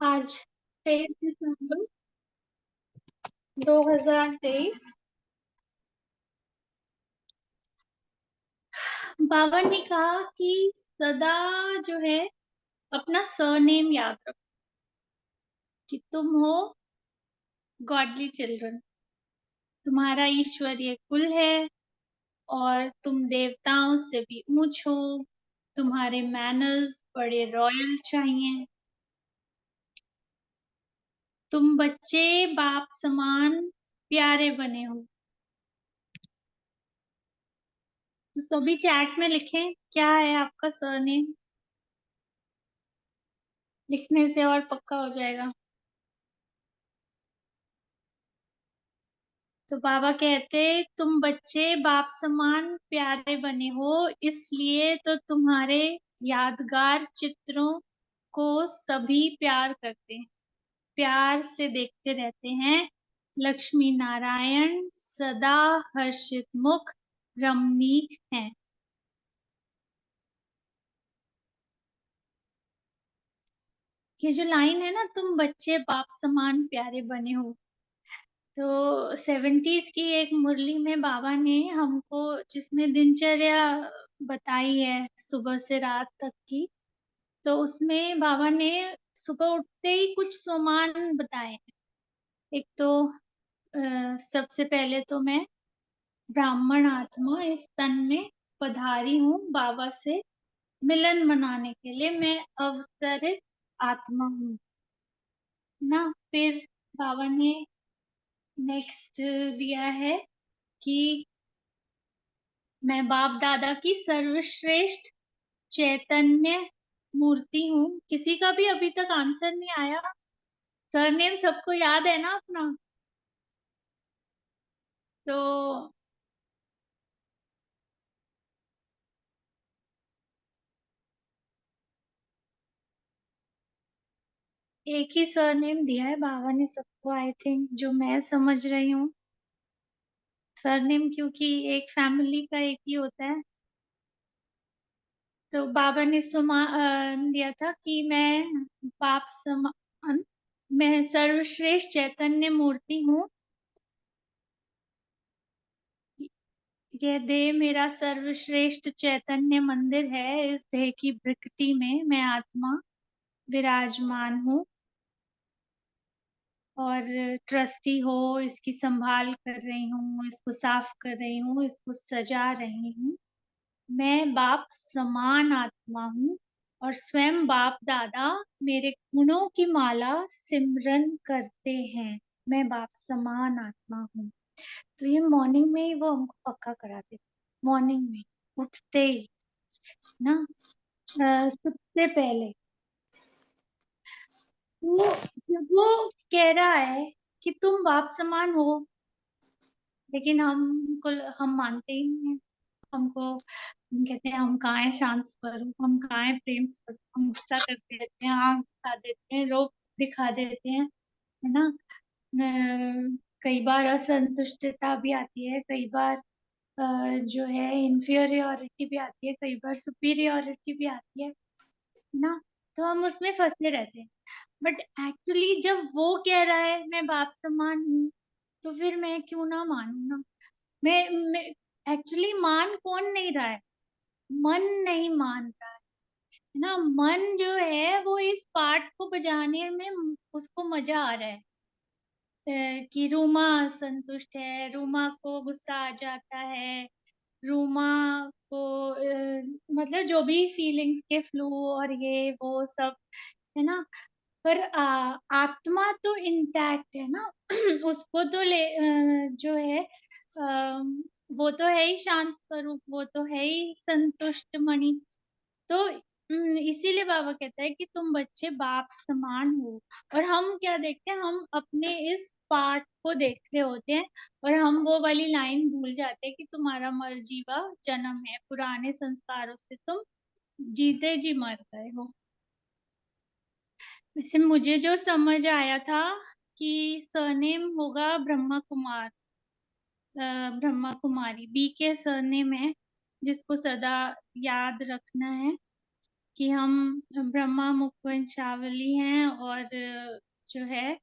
आज 23 दिसंबर 2023। बाबा ने कहा कि सदा जो है अपना सरनेम याद रखो कि तुम हो गॉडली चिल्ड्रन। तुम्हारा ईश्वरीय कुल है और तुम देवताओं से भी ऊंच हो। तुम्हारे मैनर्स बड़े रॉयल चाहिए। तुम बच्चे बाप समान प्यारे बने हो। तो सभी चैट में लिखें क्या है आपका सरनेम। लिखने से और पक्का हो जाएगा। तो बाबा कहते तुम बच्चे बाप समान प्यारे बने हो, इसलिए तो तुम्हारे यादगार चित्रों को सभी प्यार करते हैं, प्यार से देखते रहते हैं। लक्ष्मी नारायण सदा हर्षित मुख रमणीक हैं। ये जो लाइन है ना, तुम बच्चे बाप समान प्यारे बने हो, तो 70s की एक मुरली में बाबा ने हमको जिसमें दिनचर्या बताई है सुबह से रात तक की, तो उसमें बाबा ने सुबह उठते ही कुछ सोमान बताए हैं। एक तो सबसे पहले तो मैं ब्राह्मण आत्मा इस तन में पधारी हूँ, बाबा से मिलन मनाने के लिए मैं अवतरित आत्मा हूँ ना। फिर बाबा ने नेक्स्ट दिया है कि मैं बाप दादा की सर्वश्रेष्ठ चैतन्य मूर्ति हूँ। किसी का भी अभी तक आंसर नहीं आया। सरनेम सबको याद है ना अपना। तो एक ही सरनेम दिया है बाबा ने सबको, आई थिंक, जो मैं समझ रही हूँ। सरनेम क्योंकि एक फैमिली का एक ही होता है। तो बाबा ने दिया था कि मैं बाप समान, मैं सर्वश्रेष्ठ चैतन्य मूर्ति हूँ। यह देह मेरा सर्वश्रेष्ठ चैतन्य मंदिर है। इस देह की प्रकृति में मैं आत्मा विराजमान हूँ और ट्रस्टी हो इसकी संभाल कर रही हूँ, इसको साफ कर रही हूँ, इसको सजा रही हूँ। मैं बाप समान आत्मा हूँ और स्वयं बाप दादा मेरे गुणों की माला सिमरन करते हैं। मैं बाप समान आत्मा हूँ। तो ये मॉर्निंग में ही वो हमको पक्का कराते थे। मॉर्निंग में उठते ही ना, सबसे पहले वो जब वो कह रहा है कि तुम बाप समान हो, लेकिन हम मानते ही नहीं है। हमको हम कहते हैं हम कहाँ है शांत स्वरूप, हम कहाँ है प्रेम स्वरूप, हम गुस्सा करते रहते हैं, आग दिखा देते हैं, रोब दिखा देते हैं, है ना। कई बार असंतुष्टता भी आती है, कई बार जो है इंफीरियोरिटी भी आती है, कई बार सुपीरियोरिटी भी आती है ना। तो हम उसमें फंसे रहते हैं। बट एक्चुअली जब वो कह रहा है मैं बाप समान हूँ, तो फिर मैं क्यों ना मानूं ना। मैं एक्चुअली मान कौन नहीं रहा है, मन नहीं मान रहा है ना। मन जो है वो इस पार्ट को बजाने में उसको मजा आ रहा है। कि रूमा संतुष्ट है, रूमा को गुस्सा आ जाता है, रूमा को मतलब जो भी फीलिंग्स के फ्लू और ये वो सब, है ना। पर आत्मा तो इंटैक्ट है ना। उसको तो जो है वो तो है ही शांत स्वरूप, वो तो है ही संतुष्ट मणि। तो इसीलिए बाबा कहता है कि तुम बच्चे बाप समान हो। और हम क्या देखते हैं, हम अपने इस पार्ट को देख रहे होते हैं और हम वो वाली लाइन भूल जाते हैं कि तुम्हारा मरजीवा जन्म है, पुराने संस्कारों से तुम जीते जी मर गए हो। वैसे मुझे जो समझ आया था कि सरनेम होगा ब्रह्मा कुमार, ब्रह्मा कुमारी बी के सरनेम है, जिसको सदा याद रखना है। कि हम ब्रह्मा मुख वंशावली हैं, और जो है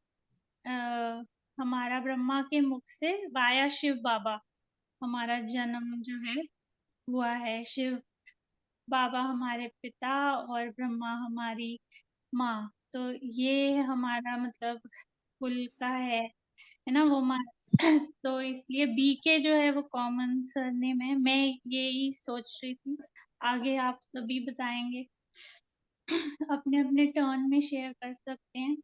हमारा ब्रह्मा के मुख से वाया शिव बाबा हमारा जन्म जो है हुआ है। शिव बाबा हमारे पिता और ब्रह्मा हमारी माँ। तो ये हमारा मतलब कुल का है ना वो माँ। तो इसलिए बीके जो है वो कॉमन सरनेम है। मैं यही सोच रही थी, आगे आप सभी बताएंगे। अपने अपने टर्न में शेयर कर सकते हैं।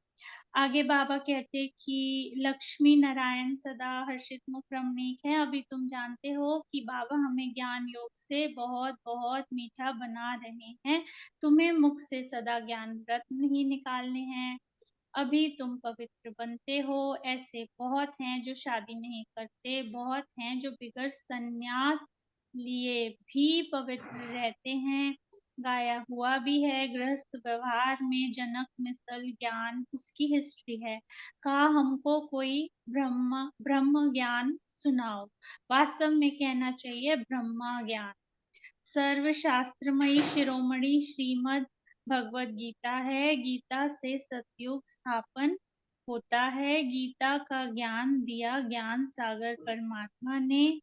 आगे बाबा कहते हैं कि लक्ष्मी नारायण सदा हर्षित मुख रमणीक है। अभी तुम जानते हो कि बाबा हमें ज्ञान योग से बहुत बहुत मीठा बना रहे हैं। तुम्हें मुख से सदा ज्ञान रत्न ही निकालने हैं। अभी तुम पवित्र बनते हो। ऐसे बहुत हैं जो शादी नहीं करते, बहुत हैं जो बिगड़ संन्यास लिए भी पवित्र रहते हैं। गाया हुआ भी है, गृहस्थ व्यवहार में जनक मिसल ज्ञान उसकी हिस्ट्री है। कहा हमको कोई ब्रह्म ब्रह्म ज्ञान सुनाओ। वास्तव में कहना चाहिए ब्रह्मा ज्ञान। सर्वशास्त्रमयी शिरोमणि श्रीमद् भगवत गीता है। गीता से सतयुग स्थापन होता है। गीता का ज्ञान दिया ज्ञान सागर परमात्मा ने।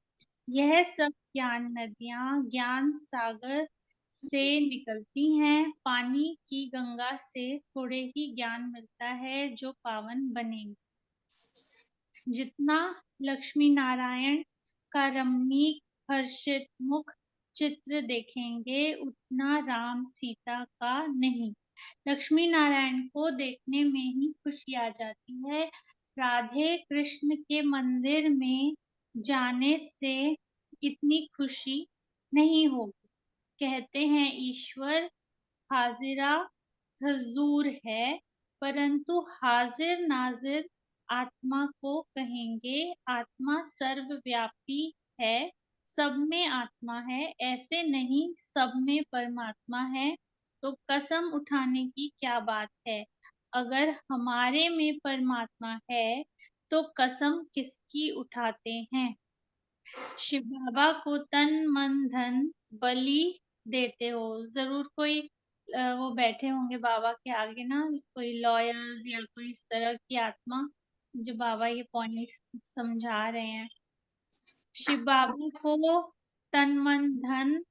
यह सब ज्ञान नदियां ज्ञान सागर से निकलती हैं। पानी की गंगा से थोड़े ही ज्ञान मिलता है जो पावन बनेंगे। जितना लक्ष्मी नारायण का रमणीक हर्षित मुख चित्र देखेंगे, उतना राम सीता का नहीं। लक्ष्मी नारायण को देखने में ही खुशी आ जाती है। राधे कृष्ण के मंदिर में जाने से इतनी खुशी नहीं होगी। कहते हैं ईश्वर हाजिरा हजूर है, परंतु हाजिर नाजिर आत्मा को कहेंगे। आत्मा सर्वव्यापी है, सब में आत्मा है, ऐसे नहीं सब में परमात्मा है। तो कसम उठाने की क्या बात है। अगर हमारे में परमात्मा है तो कसम किसकी उठाते हैं। शिव बाबा को तन मन धन बलि देते हो। जरूर कोई वो बैठे होंगे बाबा के आगे ना, कोई लॉयर्स या कोई इस तरह की आत्मा, जो बाबा ये पॉइंट समझा रहे हैं। शिव बाबा को तन मन धन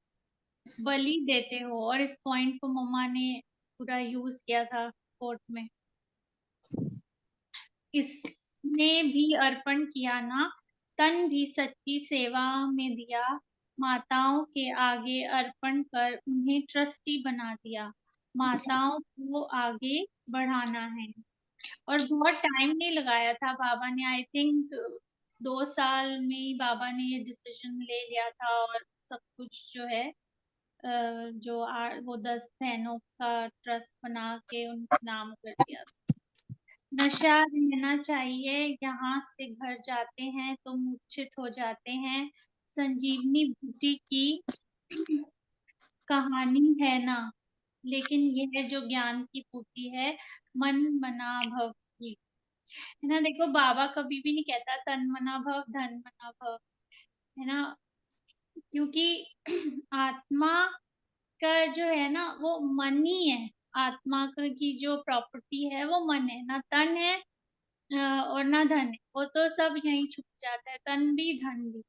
बलि देते हो, और इस पॉइंट को मम्मा ने पूरा यूज किया था कोर्ट में। इसने भी अर्पण किया ना, तन भी सच्ची सेवा में दिया। माताओं के आगे अर्पण कर उन्हें ट्रस्टी बना दिया। माताओं को आगे बढ़ाना है। और बहुत टाइम नहीं लगाया था बाबा ने, आई थिंक 2 साल में ही बाबा ने ये डिसीजन ले लिया था। और सब कुछ जो है वो 10 बहनों का ट्रस्ट बना के उनके नाम कर दिया। नशा रहना चाहिए, यहाँ से घर जाते हैं तो मूर्छित हो जाते हैं। संजीवनी बूटी की कहानी है ना, लेकिन यह जो ज्ञान की बूटी है, मन मना भव की है ना। देखो बाबा कभी भी नहीं कहता तन मना भव धन मना भव, है ना। क्योंकि आत्मा का जो है ना वो मन ही है। आत्मा की जो प्रॉपर्टी है वो मन है, ना तन है और ना धन है। वो तो सब यहीं छुप जाता है, तन भी धन भी।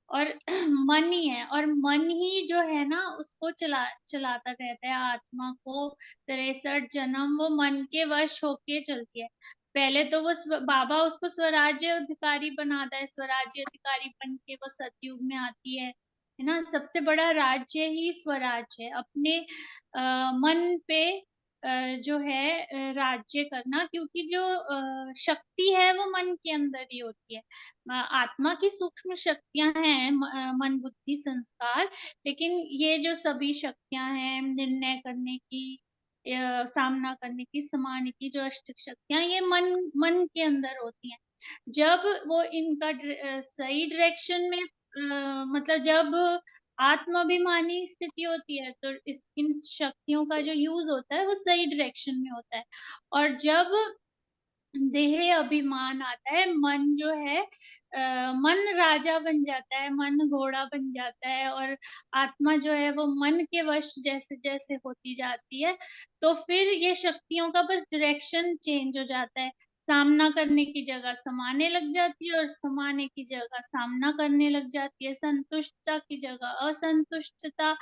और मन ही है, और मन ही जो है ना उसको चलाता रहता है आत्मा को। 63 जन्म वो मन के वश होके चलती है। पहले तो वो बाबा उसको स्वराज्य अधिकारी बनाता है। स्वराज्य अधिकारी बन के वो सतयुग में आती है ना। सबसे बड़ा राज्य ही स्वराज्य है, अपने मन पे जो है राज्य करना। क्योंकि जो शक्ति है वो मन के अंदर ही होती है। आत्मा की सूक्ष्म शक्तियां हैं, मन बुद्धि संस्कार। लेकिन ये जो सभी शक्तियां हैं, निर्णय करने की, सामना करने की, समाने की, जो अष्ट शक्तियां, ये मन मन के अंदर होती हैं। जब वो इनका सही डायरेक्शन में मतलब जब आत्माभिमानी स्थिति होती है, तो इन शक्तियों का जो यूज होता है वो सही डायरेक्शन में होता है। और जब देह अभिमान आता है, मन जो है मन राजा बन जाता है, मन घोड़ा बन जाता है, और आत्मा जो है वो मन के वश जैसे जैसे होती जाती है, तो फिर ये शक्तियों का बस डायरेक्शन चेंज हो जाता है। सामना करने की जगह समाने लग जाती है, और समाने की जगह सामना करने लग जाती है। संतुष्टता की जगह असंतुष्टता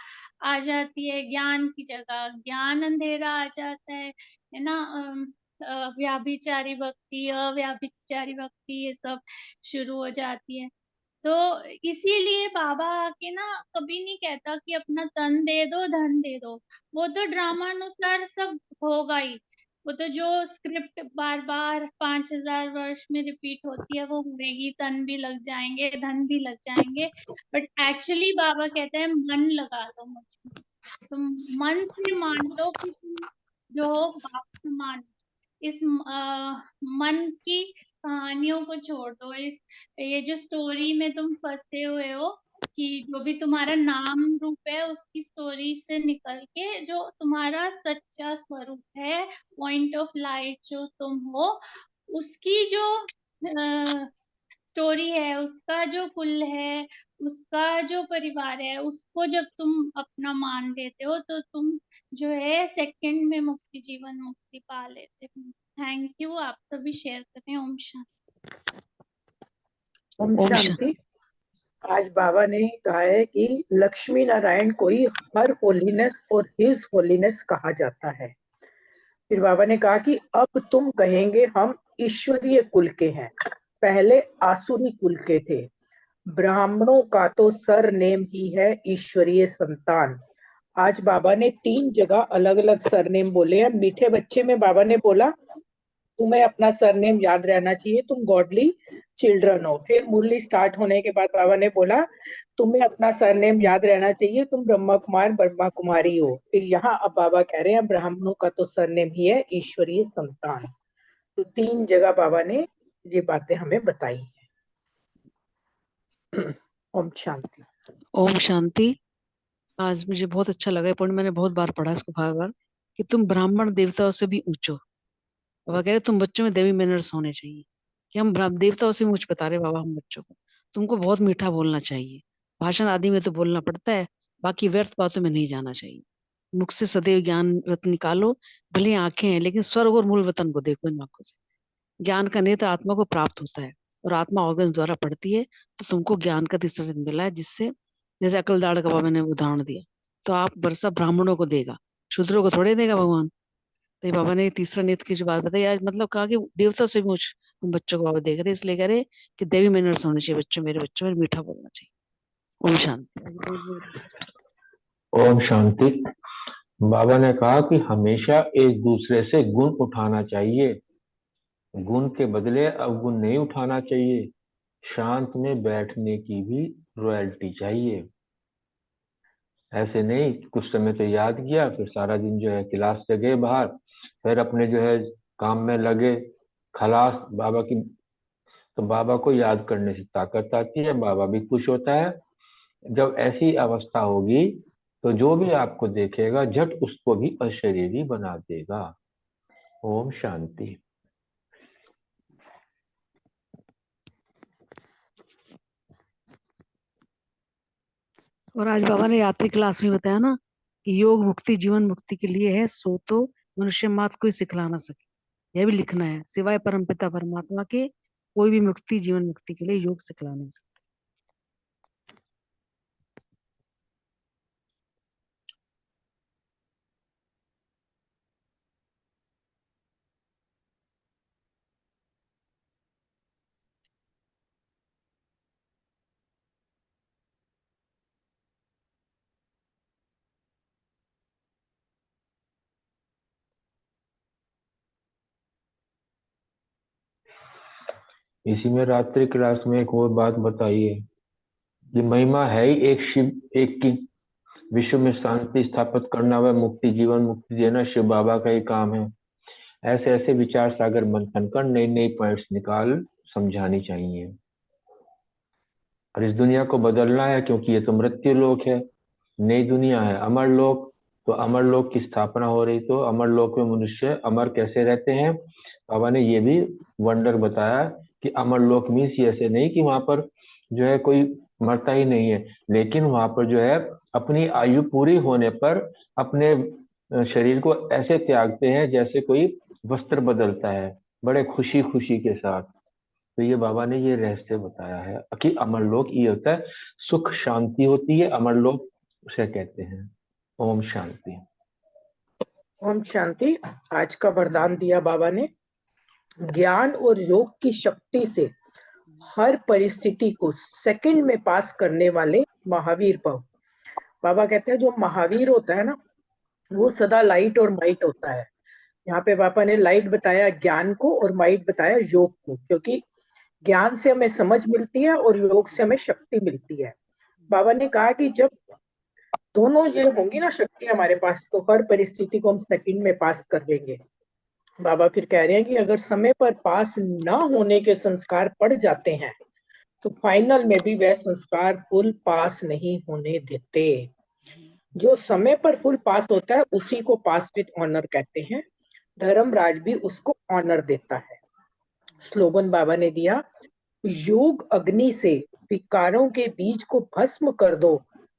आ जाती है, ज्ञान की जगह ज्ञान अंधेरा आ जाता है ना। व्याभिचारी भक्ति, अव्याभिचारी भक्ति, ये सब शुरू हो जाती है। तो इसीलिए बाबा आके ना कभी नहीं कहता कि अपना तन दे दो, धन दे दो। वो तो ड्रामा अनुसार सब होगा ही। वो तो जो स्क्रिप्ट बार बार 5,000 वर्ष में रिपीट होती है वो होगी, तन भी लग जाएंगे, धन भी लग जाएंगे। बट एक्चुअली बाबा कहते हैं मन लगा लो मुझे, तुम मन से मान लो कि तुम जो हो बाप समान। इस मन की कहानियों को छोड़ दो, इस ये जो स्टोरी में तुम फंसे हुए हो कि जो भी तुम्हारा नाम रूप है उसकी स्टोरी से निकल के जो तुम्हारा सच्चा स्वरूप है, पॉइंट ऑफ लाइट जो तुम हो, उसकी जो स्टोरी है, उसका जो कुल है, उसका जो परिवार है, उसको जब तुम अपना मान लेते हो तो तुम जो है सेकंड में मुक्ति, जीवन मुक्ति पा लेते हो। Thank you. आप सभी शेयर करें। ओम शांति। ओम ओम शांति। आज बाबा ने कहा है कि लक्ष्मी नारायण को ही हर होलीनेस और हिज होलीनेस कहा जाता है। फिर बाबा ने कहा कि अब तुम कहेंगे हम ईश्वरीय कुल के हैं, पहले आसुरी कुल के थे। ब्राह्मणों का तो सर नेम ही है ईश्वरीय संतान। आज बाबा ने 3 जगह अलग अलग सरनेम बोले हैं। मीठे बच्चे में बाबा ने बोला तुम्हें अपना सरनेम याद रहना चाहिए, तुम गॉडली चिल्ड्रन हो। फिर मुरली स्टार्ट होने के बाद बाबा ने बोला तुम्हें अपना सरनेम याद रहना चाहिए, तुम ब्रह्मा कुमार ब्रह्मा कुमारी हो। फिर यहाँ अब बाबा कह रहे हैं ब्राह्मणों का तो सरनेम ही है ईश्वरीय संतान। तो 3 जगह बाबा ने ये बातें हमें बताई है। ओम शांति। ओम शांति। आज मुझे बहुत अच्छा लगा पॉइंट, मैंने बहुत बार पढ़ा इसको बार बार, कि तुम ब्राह्मण देवताओं से भी ऊंचो। बाबा कह रहे तुम बच्चों में देवी मैनर्स होने चाहिए, कि हम देवताओं से भी ऊंच बता रहे बाबा हम बच्चों को। तुमको बहुत मीठा बोलना चाहिए, भाषण आदि में तो बोलना पड़ता है, बाकी व्यर्थ बातों में नहीं जाना चाहिए। मुख से सदैव ज्ञान रत्न निकालो, भले आंखें हैं लेकिन स्वर्ग और मूल वतन को देखो इन आंखों से। ज्ञान का नेत्र आत्मा को प्राप्त होता है और आत्मा ऑर्गन्स द्वारा पढ़ती है, तो तुमको ज्ञान का तीसरा दिन मिला है, जिससे जैसे अकलदाड़ का मैंने उदाहरण दिया, तो आप वर्षा ब्राह्मणों को देगा, शूद्रों को थोड़े देगा भगवान। तो ये बाबा ने तीसरा नेत्र की जो बात बताई आज, मतलब कहा कि देवता से भी ऊंच हम बच्चों को बाबा देख रहे, इसलिए कह रहे कि देवी मैनर्स होने चाहिए बच्चों, मेरे बच्चों में मीठा बोलना चाहिए। ओम शांति। ओम शांति। बाबा ने कहा कि हमेशा एक दूसरे से गुण उठाना चाहिए, गुण के बदले अवगुण नहीं उठाना चाहिए। शांत में बैठने की भी रॉयल्टी चाहिए। ऐसे नहीं कुछ समय तो याद किया, फिर सारा दिन जो है क्लास से गए बाहर, फिर अपने जो है काम में लगे, खलास बाबा की। तो बाबा को याद करने से ताकत आती है, बाबा भी खुश होता है। जब ऐसी अवस्था होगी तो जो भी आपको देखेगा झट उसको भी अशरीरी बना देगा। ओम शांति। और आज बाबा ने यात्री क्लास में बताया ना कि योग मुक्ति जीवन मुक्ति के लिए है, सो तो मनुष्य मात्र कोई सिखला ना सके। यह भी लिखना है, सिवाय परमपिता परमात्मा के कोई भी मुक्ति जीवन मुक्ति के लिए योग सिखला नहीं सकता। इसी में रात्रि क्लास में एक और बात बताइए कि महिमा है ही एक शिव एक की, विश्व में शांति स्थापित करना व मुक्ति जीवन मुक्ति देना शिव बाबा का ही काम है। ऐसे ऐसे विचार सागर मंथन कर नई नई पॉइंट्स निकाल समझानी चाहिए, और इस दुनिया को बदलना है, क्योंकि ये तो मृत्यु लोक है, नई दुनिया है अमर लोक। तो अमर लोक की स्थापना हो रही, तो अमर लोक में मनुष्य अमर कैसे रहते हैं, बाबा ने ये भी वंडर बताया कि अमर लोक मीन्स ऐसे नहीं कि वहां पर जो है कोई मरता ही नहीं है, लेकिन वहां पर जो है अपनी आयु पूरी होने पर अपने शरीर को ऐसे त्यागते हैं जैसे कोई वस्त्र बदलता है, बड़े खुशी खुशी के साथ। तो ये बाबा ने ये रहस्य बताया है कि अमरलोक ये होता है, सुख शांति होती है, अमरलोक उसे कहते हैं। ओम शांति। ओम शांति। आज का वरदान दिया बाबा ने, ज्ञान और योग की शक्ति से हर परिस्थिति को सेकंड में पास करने वाले महावीर भव। बाबा कहते हैं जो महावीर होता है ना, वो सदा लाइट और माइट होता है। यहाँ पे पापा ने लाइट बताया ज्ञान को और माइट बताया योग को, क्योंकि ज्ञान से हमें समझ मिलती है और योग से हमें शक्ति मिलती है। बाबा ने कहा कि जब दोनों ये होंगी ना शक्ति हमारे पास, तो हर परिस्थिति को हम सेकंड में पास कर लेंगे। बाबा फिर कह रहे हैं कि अगर समय पर पास न होने के संस्कार पड़ जाते हैं तो फाइनल में भी वह संस्कार फुल पास नहीं होने देते। जो समय पर फुल पास होता है उसी को पास विद ऑनर कहते हैं। धर्मराज भी उसको ऑनर देता है। स्लोगन बाबा ने दिया, योग अग्नि से विकारों के बीज को भस्म कर दो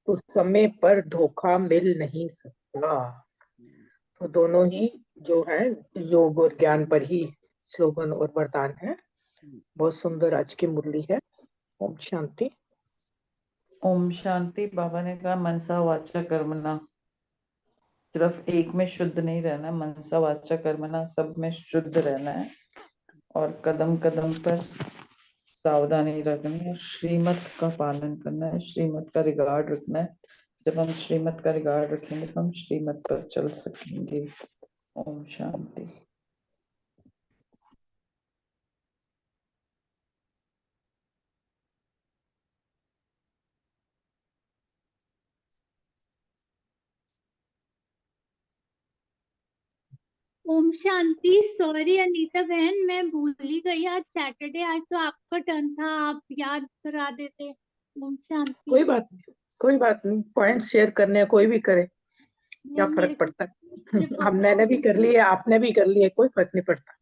तो समय पर धोखा मिल नहीं सकता। तो दोनों ही जो है योग और ज्ञान पर ही स्लोगन और वरदान है। बहुत सुंदर आज की मुरली है। ओम शांति। ओम शांति। बाबा ने कहा मनसा वाचा कर्मणा, सिर्फ एक में शुद्ध नहीं रहना, मनसा वाचा कर्मणा सब में शुद्ध रहना है और कदम कदम पर सावधानी रखनी है, श्रीमत का पालन करना है, श्रीमत का रिगार्ड रखना है। जब हम श्रीमत का रिगार्ड रखेंगे तो हम श्रीमत पर चल सकेंगे। ओम शांति। ओम शांति। सॉरी अनीता बहन, मैं भूल ही गई, आज सैटरडे, आज तो आपका टर्न था, आप याद करा देते। ओम शांति। कोई बात नहीं, कोई बात नहीं, पॉइंट शेयर करने हैं, कोई भी करे, क्या नहीं, मेरे फर्क को पड़ता है। सिर्फ हम आपका मैंने भी कर लिए, आपने भी कर लिए, कोई फर्क नहीं पड़ता।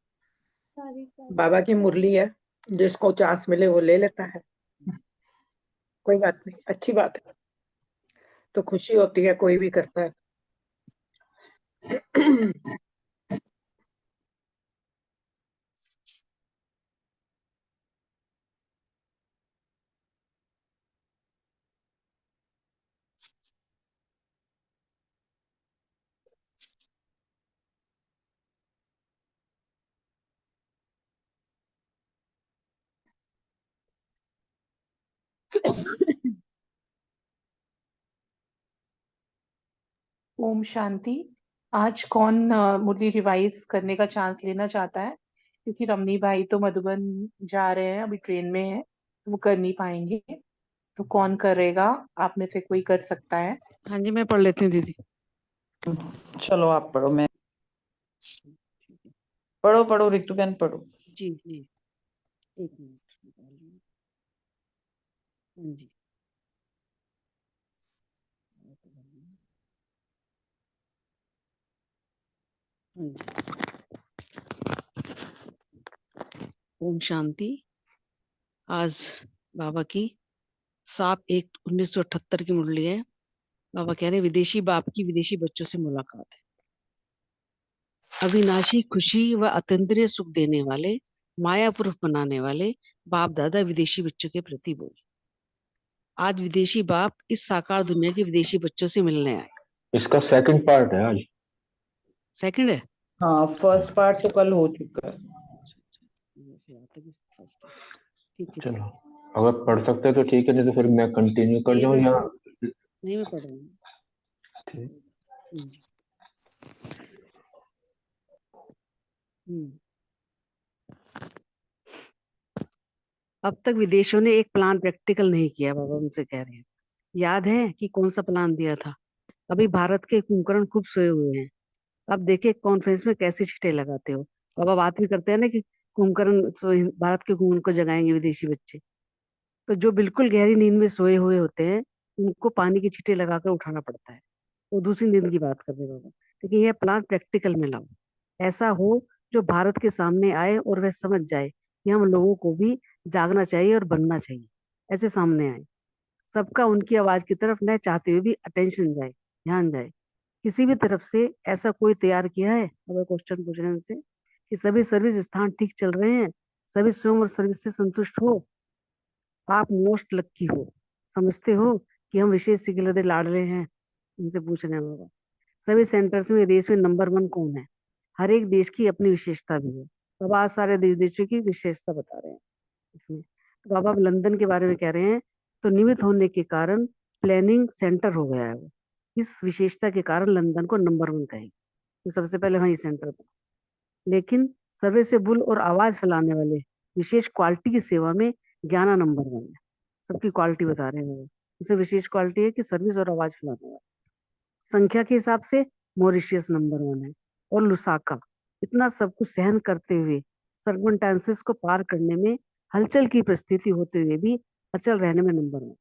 Sorry sorry. बाबा की मुरली है, जिसको चांस मिले वो ले लेता है। कोई बात नहीं, अच्छी बात है, तो खुशी होती है कोई भी करता है। ओम शांति। आज कौन मुरली रिवाइज करने का चांस लेना चाहता है? क्योंकि रमनी भाई तो मधुबन जा रहे हैं, अभी ट्रेन में है, वो कर नहीं पाएंगे। तो कौन करेगा? आप में से कोई कर सकता है? हाँ जी, मैं पढ़ लेती हूँ दीदी। चलो आप पढ़ो, मैं पढ़ो पढ़ो रितु बहन पढ़ो। जी जी, एक मिनट। हाँ जी। हाँ जी। ओम शांति। आज बाबा की 7/1/1978 की मुरली है। बाबा कह रहे विदेशी बाप की विदेशी बच्चों से मुलाकात है। अविनाशी खुशी व अतीन्द्रिय सुख देने वाले, मायापुर बनाने वाले बाप दादा विदेशी बच्चों के प्रति बोले। आज विदेशी बाप इस साकार दुनिया के विदेशी बच्चों से मिलने आए। इसका सेकंड पार्ट है आज। सेकंड है? हाँ, फर्स्ट पार्ट तो कल हो चुका है। ठीक है। चलो, अगर पढ़ सकते तो ठीक है, नहीं तो फिर मैं कंटिन्यू कर जाऊं या नहीं, मैं पढ़ रहा हूँ। ठीक। अब तक विदेशों ने एक प्लान प्रैक्टिकल नहीं किया, बाबा उनसे कह रहे हैं। याद है कि कौन सा प्लान दिया था? अभी भारत के कुंभकर्ण खूब सोए हुए हैं। अब देखिए कॉन्फ्रेंस में कैसे छिटे लगाते हो। बाबा बात भी करते हैं ना कि कुंभकर्ण भारत के कुंभकर्ण को जगाएंगे विदेशी बच्चे। तो जो बिल्कुल गहरी नींद में सोए हुए होते हैं उनको पानी की छींटे लगाकर उठाना पड़ता है। वो दूसरी नींद की बात कर रहे हैं बाबा, लेकिन यह प्लान प्रैक्टिकल में लाओ। ऐसा हो जो भारत के सामने आए और वह समझ जाए कि हम लोगों को भी जागना चाहिए और बनना चाहिए, ऐसे सामने आए। सबका उनकी आवाज की तरफ न चाहते हुए भी अटेंशन जाए, ध्यान जाए। किसी भी तरफ से ऐसा कोई तैयार किया है, अगर क्वेश्चन पूछ रहे हैं उनसे कि सभी सर्विस स्थान ठीक चल रहे हैं, सभी स्वयं और सर्विस से संतुष्ट हो, आप मोस्ट लक्की हो, समझते हो कि हम विशेष सिकलर लाडले हैं, उनसे पूछ रहे हैं बाबा। सभी सेंटर्स में देश में नंबर 1 कौन है? हर एक देश की अपनी विशेषता भी है। बाबा आज सारे देशों की विशेषता बता रहे हैं इसमें। तो बाबा अब लंदन के बारे में कह रहे हैं, तो निमित होने के कारण प्लानिंग सेंटर हो गया है वो। इस विशेषता के कारण लंदन को नंबर 1 कहेंगे, तो सबसे पहले वही सेंटर था। लेकिन सर्विसेबल और आवाज फैलाने वाले विशेष क्वालिटी की सेवा में ज्ञाना नंबर 1 है। सबकी क्वालिटी बता रहे हैं वो। उसे विशेष क्वालिटी है कि सर्विस और आवाज फैलाने वाला। संख्या के हिसाब से मॉरिशियस नंबर 1 है, और लुसाका इतना सब कुछ सहन करते हुए सर्कमस्टेंसेस को पार करने में, हलचल की परिस्थिति होते हुए भी अचल रहने में नंबर 1।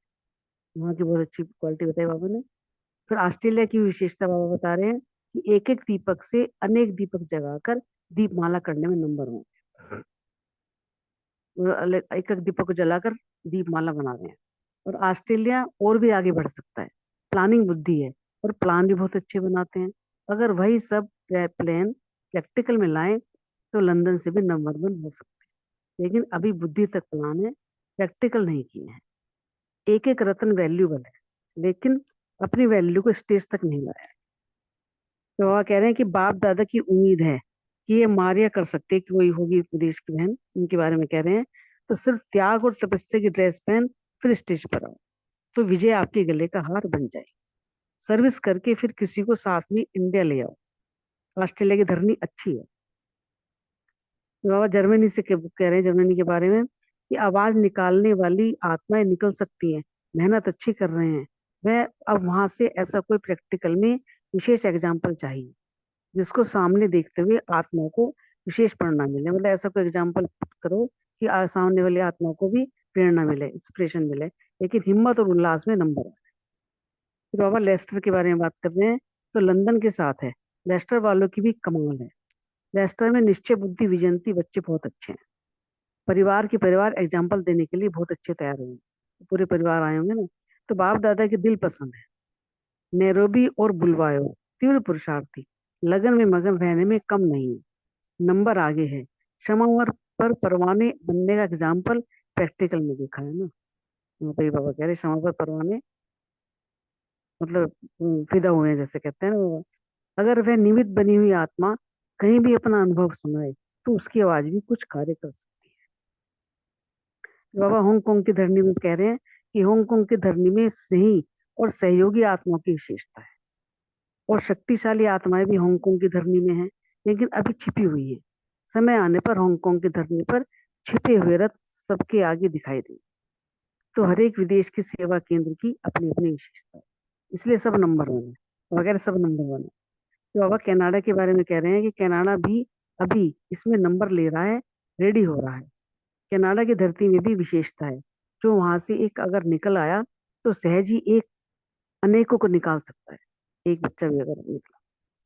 वहाँ की बहुत अच्छी क्वालिटी बताई बाबा ने। फिर ऑस्ट्रेलिया की विशेषता बाबा बता रहे हैं कि एक एक दीपक से अनेक दीपक जगाकर दीपमाला करने में नंबर 1। एक एक दीपक को जलाकर दीपमाला बना रहे हैं। और ऑस्ट्रेलिया और भी आगे बढ़ सकता है, प्लानिंग बुद्धि है और प्लान भी बहुत अच्छे बनाते हैं। अगर वही सब प्लान प्रैक्टिकल में लाएं तो लंदन से भी नंबर 1 हो सकते हैं। लेकिन अभी बुद्धि तक प्लान है, प्रैक्टिकल नहीं किए हैं। एक एक रत्न वैल्यूबल है, लेकिन अपनी वैल्यू को स्टेज तक नहीं लाया है। तो वह कह रहे हैं कि बाप दादा की उम्मीद है कि ये मारिया कर सकते कि कोई होगी देश की बहन, उनके बारे में कह रहे हैं। तो सिर्फ त्याग और तपस्या की ड्रेस पहन फिर स्टेज पर आओ, तो विजय आपके गले का हार बन जाए। सर्विस करके फिर किसी को साथ में इंडिया ले आओ। ऑस्ट्रेलिया की धरनी अच्छी है। तो बाबा जर्मनी से कह रहे हैं, जर्मनी के बारे में कि आवाज निकालने वाली आत्माएं निकल सकती हैं, मेहनत अच्छी कर रहे हैं वह। अब वहां से ऐसा कोई प्रैक्टिकल में विशेष एग्जाम्पल चाहिए, जिसको सामने देखते हुए आत्मा को विशेष प्रेरणा मिले। मतलब ऐसा कोई एग्जाम्पल करो कि सामने वाली आत्मा को भी प्रेरणा मिले, इंस्पिरेशन मिले, लेकिन हिम्मत और उल्लास में नंबर। फिर बाबा लेस्टर के बारे में बात कर रहे हैं, तो लंदन के साथ है। लेस्टर वालों की भी कमाल है। लेस्टर में निश्चय बुद्धि विजयंती बच्चे बहुत अच्छे हैं। परिवार एग्जाम्पल देने के लिए बहुत अच्छे तैयार हुए, पूरे परिवार आए होंगे ना। तो बाप दादा के दिल पसंद है। नैरोबी और बुलवायो तीव्र पुरुषार्थी, लगन में मगन रहने में कम नहीं है, नंबर आगे है। क्षमा पर परवाने बनने का एग्जाम्पल प्रैक्टिकल में देखा है ना। वहाँ पे बाबा कह रहे क्षमा पर परवाने मतलब फिदा हुए हैं, जैसे कहते हैं ना बाबा। अगर वह निमित्त बनी हुई आत्मा कहीं भी अपना अनुभव सुनाए तो उसकी आवाज भी कुछ कार्य कर सकती है। बाबा हांगकांग की धरनी में कह रहे हैं कि हांगकांग की धरनी में स्नेही और सहयोगी आत्मा की विशेषता है, और शक्तिशाली आत्माएं भी हांगकांग की धरनी में है, लेकिन अभी छिपी हुई है। समय आने पर हांगकांग की धरनी पर छिपे हुए रथ सबके आगे दिखाई देंगे। तो हर एक विदेश की सेवा केंद्र की अपनी अपनी विशेषता है, इसलिए सब नंबर 1 है वगैरह, सब नंबर 1 है। तो बाबा कनाडा के बारे में कह रहे हैं कि कनाडा भी अभी इसमें नंबर ले रहा है, रेडी हो रहा है। कनाडा की धरती में भी विशेषता है, जो वहां से एक अगर निकल आया तो सहज ही एक अनेकों को निकाल सकता है। एक बच्चा भी अगर निकला,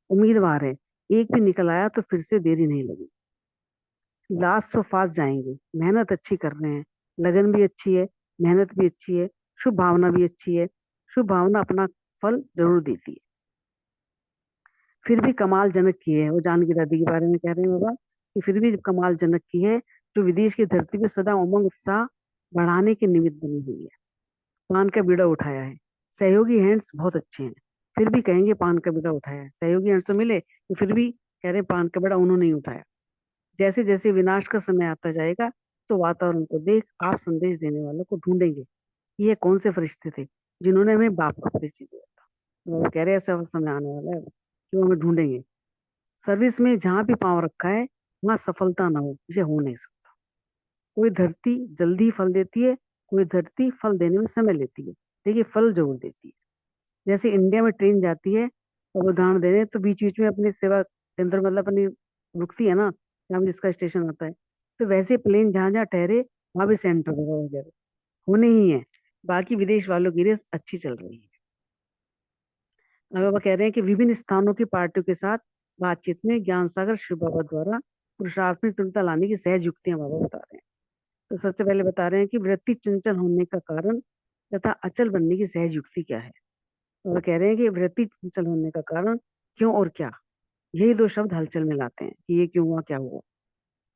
उम्मीदवार है, एक भी निकल आया तो फिर से देरी नहीं लगी। लास्ट सो फास्ट जाएंगे, मेहनत अच्छी कर रहे हैं, लगन भी अच्छी है, मेहनत भी अच्छी है, शुभ भावना भी अच्छी है। शुभ भावना अपना फल जरूर देती है। फिर भी कमाल जनक की है, वो जानकी दादी के बारे में कह रहे हैं बाबा कि फिर भी कमाल जनक की है, जो विदेश की धरती पे सदा उमंग उत्साह बढ़ाने के निमित्त बनी हुई है। पान का बीड़ा उठाया है। सहयोगी हैंड्स बहुत अच्छे हैं, फिर भी कहेंगे पान का बीड़ा उठाया है। सहयोगी हैंड्स तो मिले तो फिर भी कह रहे हैं पान का बीड़ा उन्होंने ही उठाया। जैसे जैसे विनाश का समय आता जाएगा तो वातावरण को देख आप संदेश देने वालों को ढूंढेंगे, ये कौन से फरिश्ते थे जिन्होंने हमें बाप का परिचय दिया था। तो वो कह रहे हैं ऐसा समय आने वाला है कि वो हमें ढूंढेंगे। सर्विस में जहां भी पांव रखा है वहां सफलता ना हो, ये हो नहीं सकता। कोई धरती जल्दी फल देती है, कोई धरती फल देने में समय लेती है, देखिए फल जरूर देती है। जैसे इंडिया में ट्रेन जाती है, और उदाहरण दे रहे हैं तो बीच बीच में अपनी सेवा केंद्र मतलब अपनी रुकती है ना, जहाँ भी जिसका स्टेशन आता है। तो वैसे प्लेन जहां जहाँ ठहरे वहां भी सेंटर वगैरह होने ही है। बाकी विदेश वालों की रेस अच्छी चल रही है। अब बाबा कह रहे हैं कि विभिन्न स्थानों की पार्टियों के साथ बातचीत में ज्ञान सागर शिव बाबा द्वारा पुरुषार्थ में तुलता लाने की सहज युक्तियां बाबा बता रहे हैं। तो सबसे पहले बता रहे हैं कि वृत्ति चंचल होने का कारण तथा अचल बनने की सहज युक्ति क्या है। तो वो कह रहे हैं कि वृत्ति चंचल होने का कारण क्यों और क्या, यही दो शब्द हलचल में लाते हैं कि ये क्यों हुआ क्या हुआ।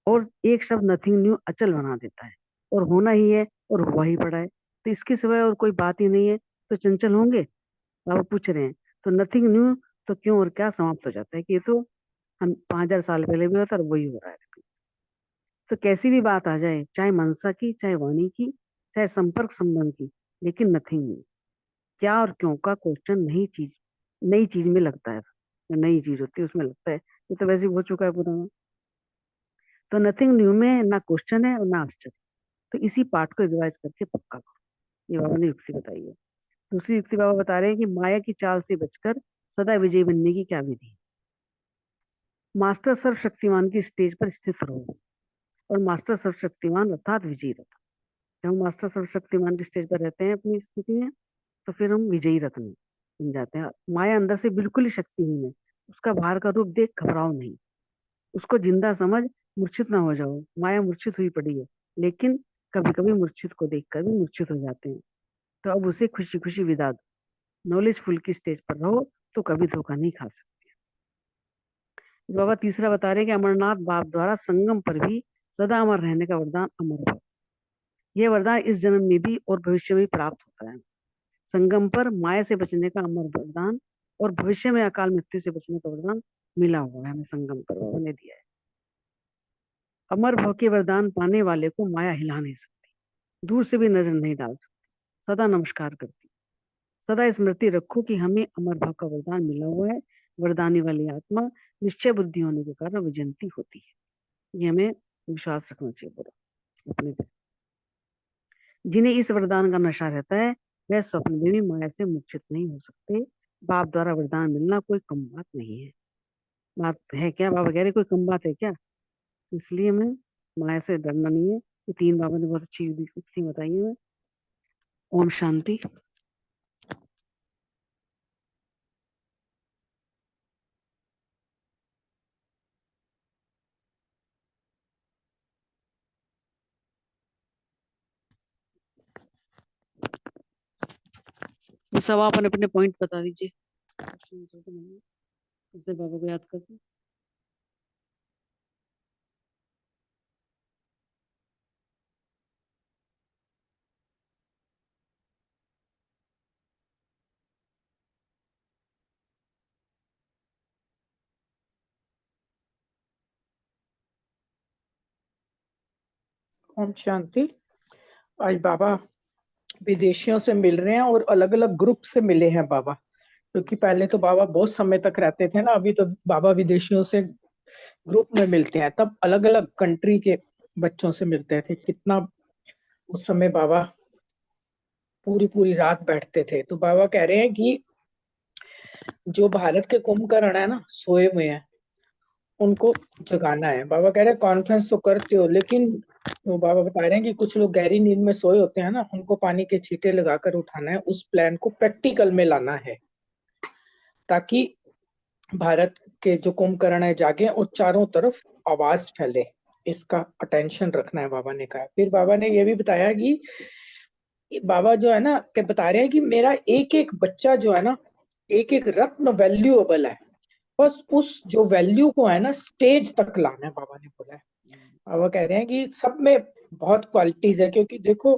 और एक शब्द नथिंग न्यू अचल बना देता है, और होना ही है और हुआ ही पड़ा है, तो इसके सिवाय और कोई बात ही नहीं है, तो चंचल होंगे। बाबा पूछ रहे हैं तो नथिंग न्यू तो क्यों और क्या समाप्त हो जाता है कि ये तो हम 5000 साल पहले भी होता और वही हो रहा है। तो कैसी भी बात आ जाए, चाहे मनसा की, चाहे वाणी की, चाहे संपर्क संबंध की, लेकिन नथिंग न्यू, क्या और क्यों का क्वेश्चन नई चीज में लगता है। नई चीज होती है उसमें लगता है ये तो वैसे ही हो चुका है पुराना। तो नथिंग न्यू में ना क्वेश्चन है और ना आश्चर्य। तो इसी पार्ट को रिवाइज करके पक्का करो, ये बाबा ने युक्ति बताई है। दूसरी युक्ति बाबा बता रहे हैं कि माया की चाल से बचकर सदा विजयी बनने की क्या विधि है। मास्टर सर्वशक्तिमान की स्टेज पर स्थित रहो, और मास्टर सर्वशक्तिमान अर्थात विजयी रथ। जब हम मास्टर सर्वशक्तिमान की स्टेज पर रहते हैं अपनी स्थिति में, तो फिर हम विजयी रथ में बन जाते हैं। माया अंदर से बिल्कुल ही शक्तिहीन है, उसका बाहर का रूप देख घबराओ नहीं, उसको जिंदा समझ मूर्छित ना हो जाओ। माया मूर्छित हुई पड़ी है, लेकिन कभी कभी मूर्छित को देखकर भी मूर्छित हो जाते हैं, तो अब उसे खुशी खुशी विदा दो। नॉलेजफुल की स्टेज पर रहो तो कभी धोखा नहीं खा सकते। बाबा तीसरा बता रहे हैं कि अमरनाथ बाप द्वारा संगम पर भी सदा अमर रहने का वरदान अमर भव। यह वरदान इस जन्म में भी और भविष्य में भी प्राप्त होता है। संगम पर माया से बचने का अमर वरदान, और भविष्य में अकाल मृत्यु से बचने का वरदान मिला हुआ है हमें, संगम पर बाबा ने दिया है। अमर भव के वरदान पाने वाले को माया हिला नहीं सकती, दूर से भी नजर नहीं डाल सकती, सदा नमस्कार करती। सदा स्मृति रखो कि हमें अमर भव का वरदान मिला हुआ है। वरदानी वाली आत्मा निश्चय बुद्धि होने के कारण विजंती होती है। ये हमें विश्वास रखना चाहिए पूरा अपने पे। जिन्हें इस वरदान का नशा रहता है वह स्वप्न में भी माया से मूर्छित नहीं हो सकते। बाप द्वारा वरदान मिलना कोई कम बात नहीं है। बात है क्या, बाबा कह रहे कोई कम बात है क्या? इसलिए हमें माया से डरना नहीं है। ये तीन बाबा ने बहुत अच्छी युक्ति बताई है। ओम शांति। सब आप अपने अपने पॉइंट बता दीजिए, उससे बाबा को याद करके। ओम शांति। आज बाबा विदेशियों से मिल रहे हैं और अलग अलग ग्रुप से मिले हैं बाबा, क्योंकि पहले तो बाबा बहुत समय तक रहते थे ना, अभी तो बाबा विदेशियों से ग्रुप में मिलते हैं, तब अलग अलग कंट्री के बच्चों से मिलते थे। कितना उस समय बाबा पूरी पूरी रात बैठते थे। तो बाबा कह रहे हैं कि जो भारत के कुंभकर्ण है ना, सोए हुए हैं, उनको जगाना है। बाबा कह रहे हैं कॉन्फ्रेंस तो करते हो, लेकिन वो बाबा बता रहे हैं कि कुछ लोग गहरी नींद में सोए होते हैं ना, उनको पानी के छींटे लगाकर उठाना है। उस प्लान को प्रैक्टिकल में लाना है, ताकि भारत के जो कुंभकर्ण है जागे और चारों तरफ आवाज फैले। इसका अटेंशन रखना है, बाबा ने कहा। फिर बाबा ने ये भी बताया कि बाबा जो है ना, के बता रहे हैं कि मेरा एक एक बच्चा जो है ना, एक एक रत्न वैल्यूएबल है। बस उस जो वैल्यू को है ना स्टेज तक लाना है, बाबा ने बोला है। बाबा कह रहे हैं कि सब में बहुत क्वालिटीज है, क्योंकि देखो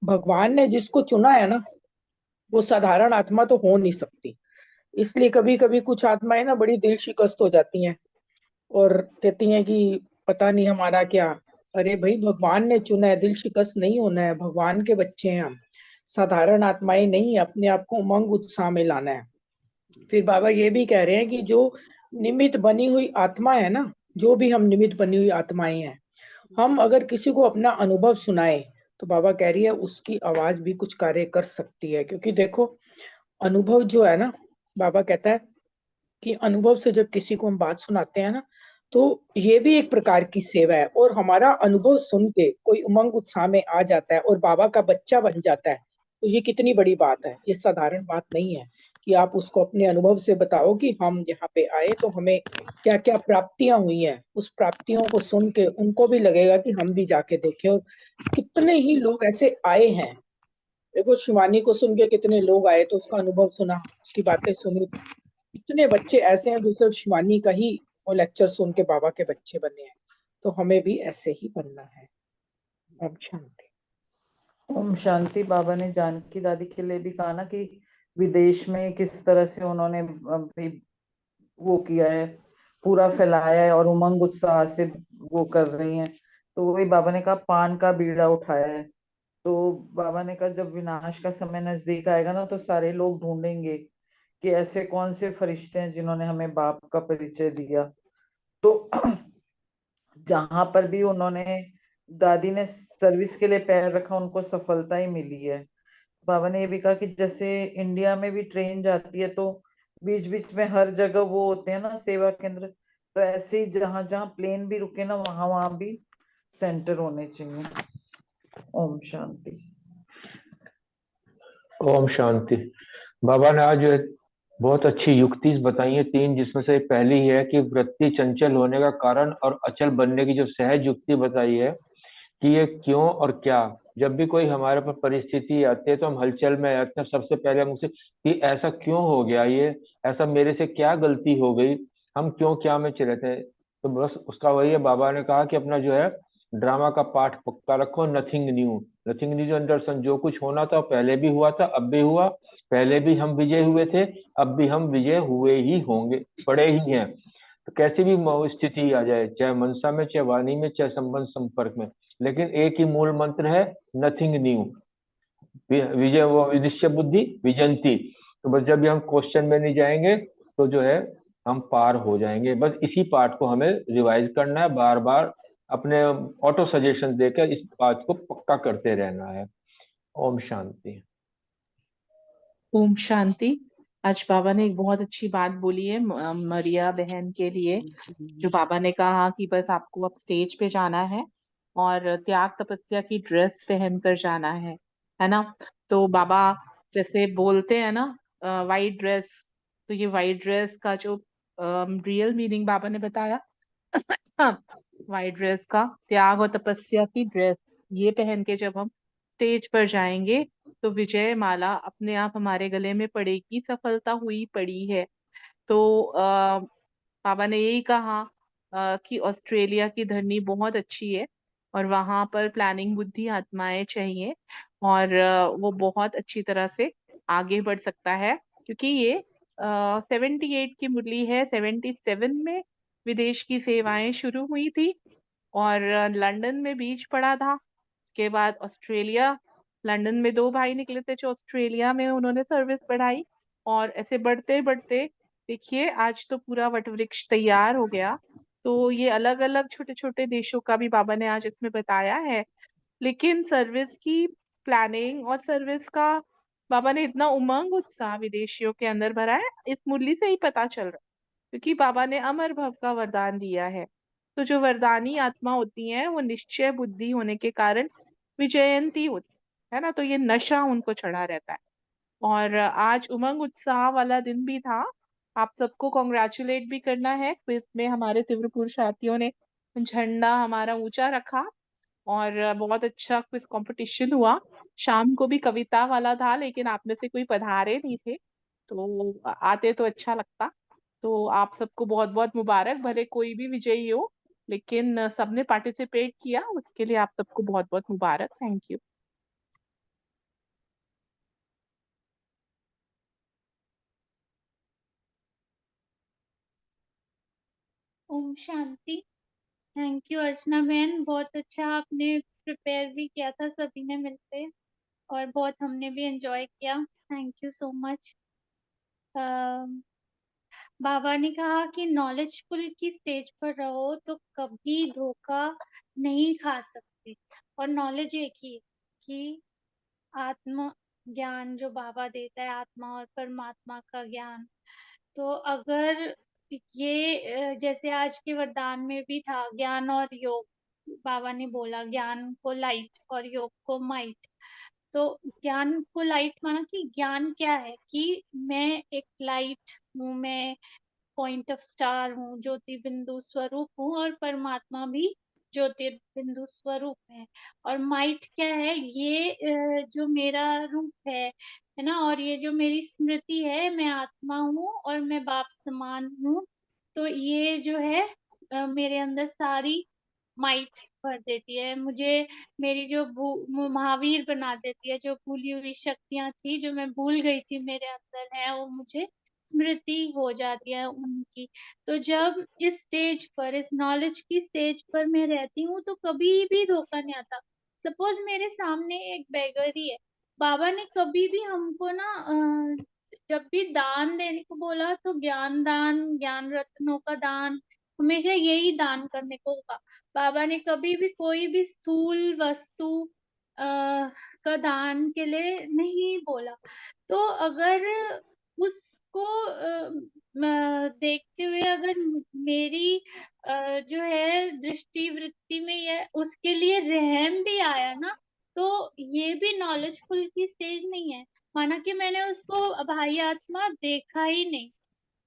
भगवान ने जिसको चुना है ना, वो साधारण आत्मा तो हो नहीं सकती। इसलिए कभी कभी कुछ आत्माएं ना बड़ी दिल शिकस्त हो जाती हैं और कहती हैं कि पता नहीं हमारा क्या। अरे भाई, भगवान ने चुना है, दिल शिकस्त नहीं होना है। भगवान के बच्चे हैं हम, साधारण आत्माएं नहीं। अपने आप को उमंग उत्साह में लाना है। फिर बाबा ये भी कह रहे हैं कि जो निमित्त बनी हुई आत्मा है ना, जो भी हम निमित्त बनी हुई आत्माएं हैं, हम अगर किसी को अपना अनुभव सुनाए तो बाबा कह रही है उसकी आवाज भी कुछ कार्य कर सकती है। क्योंकि देखो अनुभव जो है ना, बाबा कहता है कि अनुभव से जब किसी को हम बात सुनाते हैं ना, तो ये भी एक प्रकार की सेवा है। और हमारा अनुभव सुन के कोई उमंग उत्साह में आ जाता है और बाबा का बच्चा बन जाता है, तो ये कितनी बड़ी बात है, ये साधारण बात नहीं है। कि आप उसको अपने अनुभव से बताओ कि हम यहाँ पे आए तो हमें क्या क्या प्राप्तियां हुई हैं। उस प्राप्तियों को सुन के उनको भी लगेगा कि हम भी जाके देखें। और कितने ही लोग ऐसे आए हैं, देखो शिवानी को सुन के कितने लोग आए, तो उसका अनुभव सुना, उसकी बातें सुनी। कितने बच्चे ऐसे हैं जो सिर्फ शिवानी का ही वो लेक्चर सुन के बाबा के बच्चे बने हैं। तो हमें भी ऐसे ही बनना है। ओम शांति। ओम शांति। बाबा ने जानकी दादी के लिए भी कहा ना कि विदेश में किस तरह से उन्होंने भी वो किया है, पूरा फैलाया है और उमंग उत्साह से वो कर रही हैं। तो वही बाबा ने कहा पान का बीड़ा उठाया है। तो बाबा ने कहा जब विनाश का समय नजदीक आएगा ना तो सारे लोग ढूंढेंगे कि ऐसे कौन से फरिश्ते हैं जिन्होंने हमें बाप का परिचय दिया। तो जहां पर भी उन्होंने दादी ने सर्विस के लिए पैर रखा उनको सफलता ही मिली है। बाबा ने ये भी कहा कि जैसे इंडिया में भी ट्रेन जाती है तो बीच बीच में हर जगह वो होते हैं ना सेवा केंद्र, तो ऐसे ही जहां जहां प्लेन भी रुके ना वहां वहां भी सेंटर होने चाहिए। ओम शांति। ओम शांति। बाबा ने आज बहुत अच्छी युक्ति बताई है तीन, जिसमें से पहली है कि वृत्ति चंचल होने का कारण और अचल बनने की जो सहज युक्ति बताई है कि ये क्यों और क्या। जब भी कोई हमारे पर परिस्थिति आती है तो हम हलचल में आते हैं, सबसे पहले हम उसे कि ऐसा क्यों हो गया, ये ऐसा मेरे से क्या गलती हो गई, हम क्यों क्या में चले थे। तो बस उसका वही है, बाबा ने कहा कि अपना जो है ड्रामा का पाठ पक्का रखो, nothing new. Nothing new Anderson, जो कुछ होना था पहले भी हुआ था, अब भी हुआ, पहले भी हम विजय हुए थे, अब भी हम विजय हुए ही होंगे, पड़े ही हैं। तो कैसी भी स्थिति आ जाए, चाहे मनसा में, चाहे वाणी में, चाहे संबंध संपर्क में, लेकिन एक ही मूल मंत्र है, नथिंग न्यू। विजय वो निश्चय बुद्धि विजंती। तो बस जब भी हम क्वेश्चन में नहीं जाएंगे तो जो है हम पार हो जाएंगे। बस इसी पार्ट को हमें रिवाइज करना है, बार बार अपने ऑटो सजेशन देकर इस बात को पक्का करते रहना है। ओम शांति। ओम शांति। आज बाबा ने एक बहुत अच्छी बात बोली है मरिया बहन के लिए, जो बाबा ने कहा कि बस आपको अब स्टेज पे जाना है और त्याग तपस्या की ड्रेस पहन कर जाना है ना। तो बाबा जैसे बोलते हैं ना वाइट ड्रेस, तो ये वाइट ड्रेस का जो रियल मीनिंग बाबा ने बताया वाइट ड्रेस का त्याग और तपस्या की ड्रेस, ये पहन के जब हम स्टेज पर जाएंगे तो विजय माला अपने आप हमारे गले में पड़ेगी, सफलता हुई पड़ी है। तो बाबा ने यही कहा कि ऑस्ट्रेलिया की धरनी बहुत अच्छी है और वहां पर प्लानिंग बुद्धि आत्माएं चाहिए और वो बहुत अच्छी तरह से आगे बढ़ सकता है, क्योंकि ये 78 की मुरली है। 77 में विदेश की सेवाएं शुरू हुई थी और लंदन में बीच पड़ा था। उसके बाद ऑस्ट्रेलिया, लंदन में दो भाई निकले थे जो ऑस्ट्रेलिया में उन्होंने सर्विस बढ़ाई और ऐसे बढ़ते बढ़ते देखिए आज तो पूरा वटवृक्ष तैयार हो गया। तो ये अलग अलग छोटे छोटे देशों का भी बाबा ने आज इसमें बताया है। लेकिन सर्विस की प्लानिंग और सर्विस का बाबा ने इतना उमंग उत्साह विदेशियों के अंदर भरा है, इस मुरली से ही पता चल रहा है, क्योंकि बाबा ने अमर भव का वरदान दिया है। तो जो वरदानी आत्मा होती हैं वो निश्चय बुद्धि होने के कारण विजयंती होती है ना, तो ये नशा उनको चढ़ा रहता है। और आज उमंग उत्साह वाला दिन भी था। आप सबको कॉन्ग्रेचुलेट भी करना है, क्विज में हमारे तीव्र पुरुषार्थियों ने झंडा हमारा ऊंचा रखा और बहुत अच्छा क्विज कंपटीशन हुआ। शाम को भी कविता वाला था लेकिन आप में से कोई पधारे नहीं थे, तो आते तो अच्छा लगता। तो आप सबको बहुत बहुत मुबारक, भले कोई भी विजयी हो लेकिन सबने पार्टिसिपेट किया, उसके लिए आप सबको बहुत बहुत मुबारक। Thank you. Om Shanti. Thank you Archana बहन, बहुत अच्छा आपने प्रिपेयर भी किया था सभी ने मिलते, और बहुत हमने भी एंजॉय किया। Thank you so much. बाबा ने कहा कि नॉलेजफुल की स्टेज पर रहो तो कभी धोखा नहीं खा सकते। और नॉलेज एक ही है कि आत्म ज्ञान जो बाबा देता है, आत्मा और परमात्मा का ज्ञान। तो अगर ये जैसे आज के वरदान में भी था ज्ञान और योग, बाबा ने बोला ज्ञान को लाइट और योग को माइट। तो ज्ञान को लाइट माना कि ज्ञान क्या है, कि मैं एक लाइट हूँ, मैं पॉइंट ऑफ स्टार हूँ, ज्योति बिंदु स्वरूप हूँ, और परमात्मा भी ज्योति बिंदु स्वरूप है। और माइट क्या है, ये जो मेरा रूप है ना, और ये जो मेरी स्मृति है, मैं आत्मा हूँ और मैं बाप समान हूँ। तो ये जो है मेरे अंदर सारी माइट भर देती है मुझे, मेरी जो महावीर बना देती है, जो भूली हुई शक्तियां थी, जो मैं भूल गई थी मेरे अंदर है, वो मुझे स्मृति हो जाती है उनकी। तो जब इस स्टेज पर, इस नॉलेज की स्टेज पर मैं रहती हूँ, तो कभी भी धोखा नहीं आता। सपोज मेरे सामने एक बेगरी है, बाबा ने कभी भी हमको ना जब भी दान देने को बोला, तो ज्ञान दान, ज्ञान रत्नों का दान, हमेशा यही दान करने को कहा। बाबा ने कभी भी कोई भी स्थूल वस्तु का दान के लिए नहीं बोला। तो अगर उसको देखते हुए, अगर मेरी जो है दृष्टि वृत्ति में ये उसके लिए रहम भी आया ना, तो ये भी नॉलेजफुल की स्टेज नहीं है। माना कि मैंने उसको भाई आत्मा देखा ही नहीं,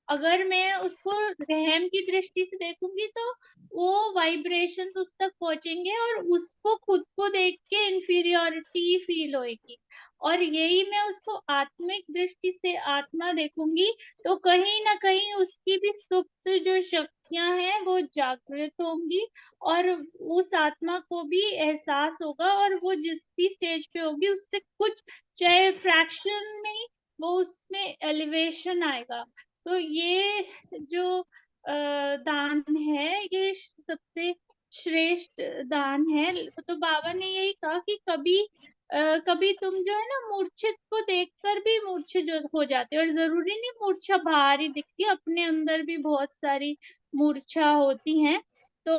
अगर मैं उसको रहम की दृष्टि से देखूंगी, तो वो वाइब्रेशन उस तक पहुंचेंगे और उसको खुद को देख के इंफीरियोरिटी फील होएगी। और यही मैं उसको आत्मिक दृष्टि से आत्मा देखूंगी, तो कहीं ना कहीं उसकी भी सुप्त जो शक्तियां हैं वो जागृत होंगी, और उस आत्मा को भी एहसास होगा, और वो जिस भी स्टेज पे होगी, उससे कुछ चाहे फ्रैक्शन में ही वो उसमें एलिवेशन आएगा। तो ये जो दान है, ये सबसे श्रेष्ठ दान है। तो बाबा ने यही कहा कि कभी तुम जो है ना, मूर्छित को देखकर भी मूर्छित हो जाते हो, और जरूरी नहीं मूर्छा बाहर ही दिखती, अपने अंदर भी बहुत सारी मूर्छा होती हैं। तो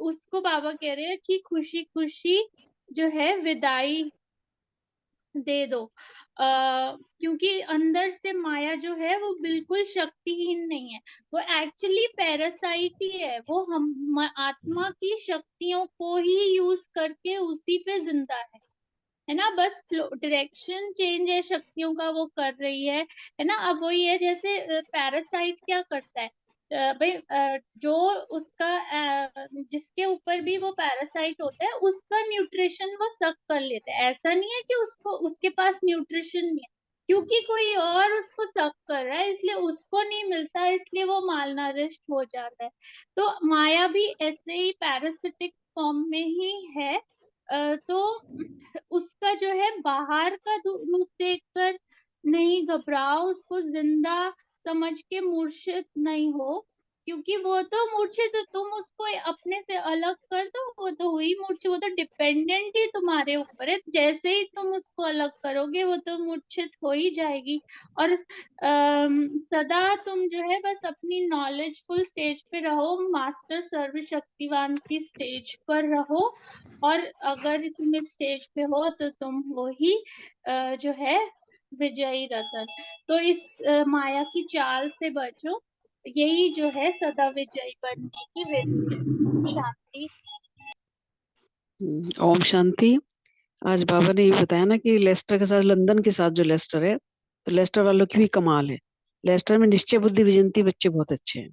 उसको बाबा कह रहे हैं कि खुशी खुशी जो है विदाई दे दो। क्योंकि अंदर से माया जो है वो बिल्कुल शक्तिहीन नहीं है, वो एक्चुअली पैरासाइट ही है। वो हम आत्मा की शक्तियों को ही यूज करके उसी पे जिंदा है ना, बस डायरेक्शन चेंज है शक्तियों का, वो कर रही है ना। अब वही है, जैसे पैरासाइट क्या करता है, भाई जो उसका जिसके ऊपर भी वो पैरासाइट होता है, उसका न्यूट्रिशन वो सक कर लेता है। ऐसा नहीं है कि उसको, उसके पास न्यूट्रिशन नहीं है, क्योंकि कोई और उसको सक कर रहा है, इसलिए उसको नहीं मिलता है, इसलिए वो मालनरिश्ड हो जाता है। तो माया भी ऐसे ही पैरासिटिक फॉर्म में ही है। तो उसका जो है बाहर का रूप देखकर नहीं घबराओ, उसको जिंदा समझ के मूर्छित नहीं हो, क्योंकि वो तो मूर्छित, तुम उसको अपने से अलग कर दो, वो तो हुई मूर्छित, वो तो डिपेंडेंट ही तुम्हारे ऊपर है। जैसे ही तुम उसको अलग करोगे, वो तो मूर्छित हो ही जाएगी। और सदा तुम जो है बस अपनी नॉलेजफुल स्टेज पे रहो, मास्टर सर्वशक्तिवान की स्टेज पर रहो, और अगर तुम इस स्टेज पे हो, तो तुम हो ही जो है विजयी रतन। तो इस माया की चाल से बचो, यही जो है सदा विजयी बनने की विधि। शांति। ओम शांति। आज बाबा ने ये बताया ना कि लेस्टर के साथ, लंदन के साथ जो लेस्टर है, तो लेस्टर वालों की भी कमाल है। लेस्टर में निश्चय बुद्धि विजंती बच्चे बहुत अच्छे हैं,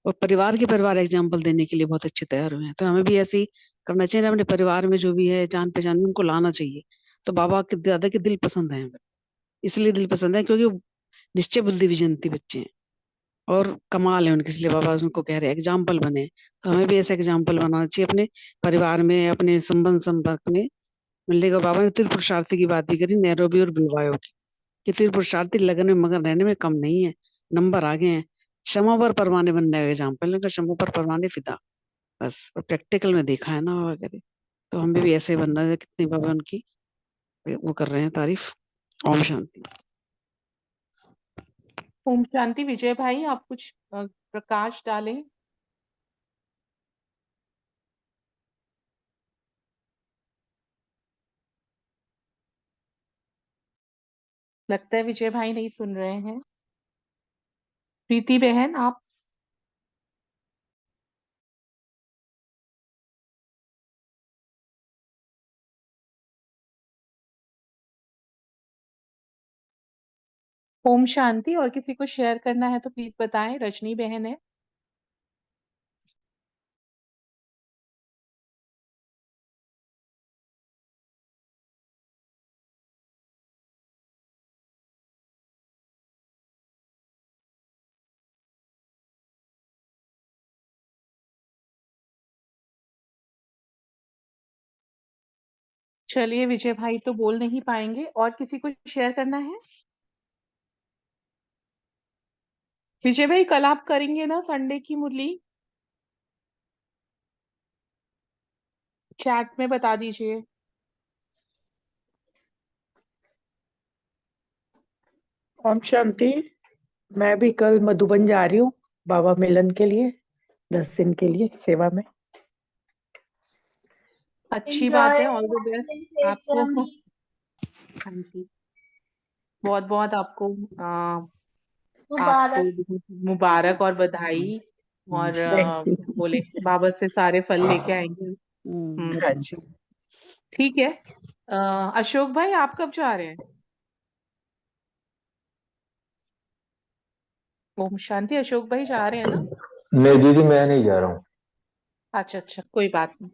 और परिवार के परिवार एग्जाम्पल देने के लिए बहुत अच्छे तैयार हुए हैं। तो हमें भी ऐसे ही करना चाहिए, अपने परिवार में जो भी है जान पहचान में उनको लाना चाहिए। तो बाबा के दादा के दिल पसंद है हमें, इसलिए दिल पसंद है क्योंकि वो निश्चय बुद्धि विजंती बच्चे हैं और कमाल है उनके, इसलिए बाबा उनको कह रहे हैं एग्जाम्पल बने। तो हमें भी ऐसा एग्जाम्पल बनाना चाहिए अपने परिवार में, अपने संबंध संपर्क में। मिलने का बाबा ने त्रिपुर पुरुषार्थी की बात भी करी, नैरोबी और बिलवायो की, कि त्रिपुर पुरुषार्थी लगन में मगन रहने में कम नहीं है, नंबर आगे हैं। क्षमा पर परवाने बनने का एग्जाम्पल है, क्षमा पर परवाने फिदा, बस। और प्रैक्टिकल में देखा है ना बाबा करे। तो हमें भी ऐसे बनना है, कितनी बाबा उनकी वो कर रहे हैं तारीफ। ओम शांति। ओम शांति। विजय भाई, आप कुछ प्रकाश डालें। लगता है विजय भाई नहीं सुन रहे हैं। प्रीति बहन, आप ओम शांति। और किसी को शेयर करना है तो प्लीज बताएं। रजनी बहन है। चलिए, विजय भाई तो बोल नहीं पाएंगे। और किसी को शेयर करना है? विजय भाई कल आप करेंगे ना संडे की मुरली? चैट में बता दीजिए। ओम शांति। मैं भी कल मधुबन जा रही हूँ बाबा मिलन के लिए, 10 दिन के लिए सेवा में। अच्छी बात एंजॉय है। ऑल द बेस्ट आपको। हाँ जी। बहुत बहुत आपको मुबारक। मुबारक और बधाई। और थैंक यू। बोले बाबा से सारे फल लेके आएंगे। हाँ जी। ठीक है। अशोक भाई आप कब जा रहे हैं? ओम शांति। अशोक भाई जा रहे हैं ना? नहीं दीदी, मैं नहीं जा रहा हूँ। अच्छा अच्छा, कोई बात नहीं।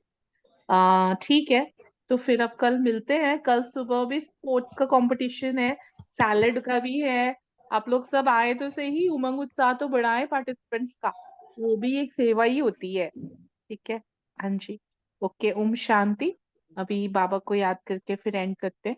ठीक है। तो फिर अब कल मिलते हैं। कल सुबह भी स्पोर्ट्स का कंपटीशन है, सैलेड का भी है। आप लोग सब आए तो सही, उमंग उत्साह तो बढ़ाए पार्टिसिपेंट्स का। वो भी एक सेवा ही होती है। ठीक है। हाँ जी। ओके, ओम शांति। अभी बाबा को याद करके फिर एंड करते हैं।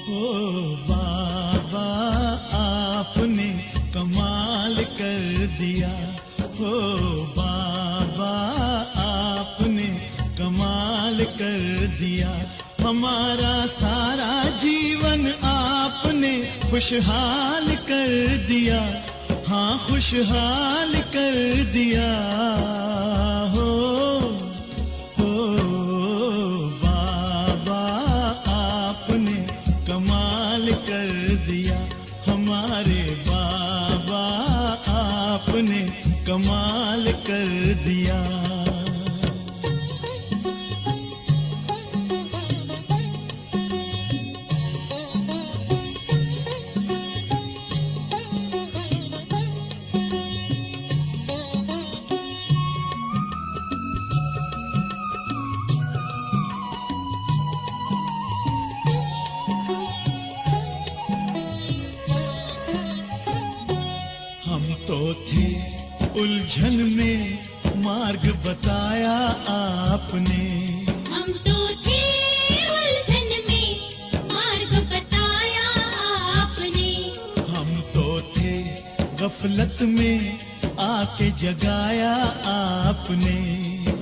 ओ बाबा आपने कमाल कर दिया। ओ बाबा आपने कमाल कर दिया। हमारा सारा जीवन आपने खुशहाल कर दिया। हाँ, खुशहाल कर दिया। हो बाबा आपने कमाल कर दिया। हमारे बाबा आपने कमाल कर दिया। हम तो थे उलझन में, मार्ग बताया आपने। हम तो थे उलझन में, मार्ग बताया आपने। हम तो थे गफलत में, आके जगाया आपने।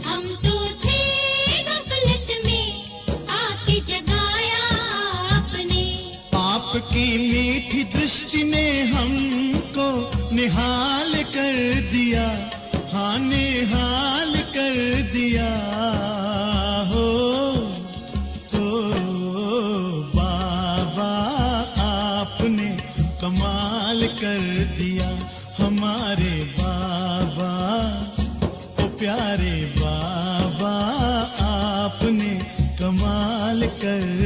हम तो थे गफलत में, आके जगाया आपने। आपकी मीठी दृष्टि ने हमको निहाल कर दिया। हाँ, निहाल कर दिया। हो बाबा आपने कमाल कर दिया। हमारे बाबा, ओ प्यारे बाबा आपने कमाल कर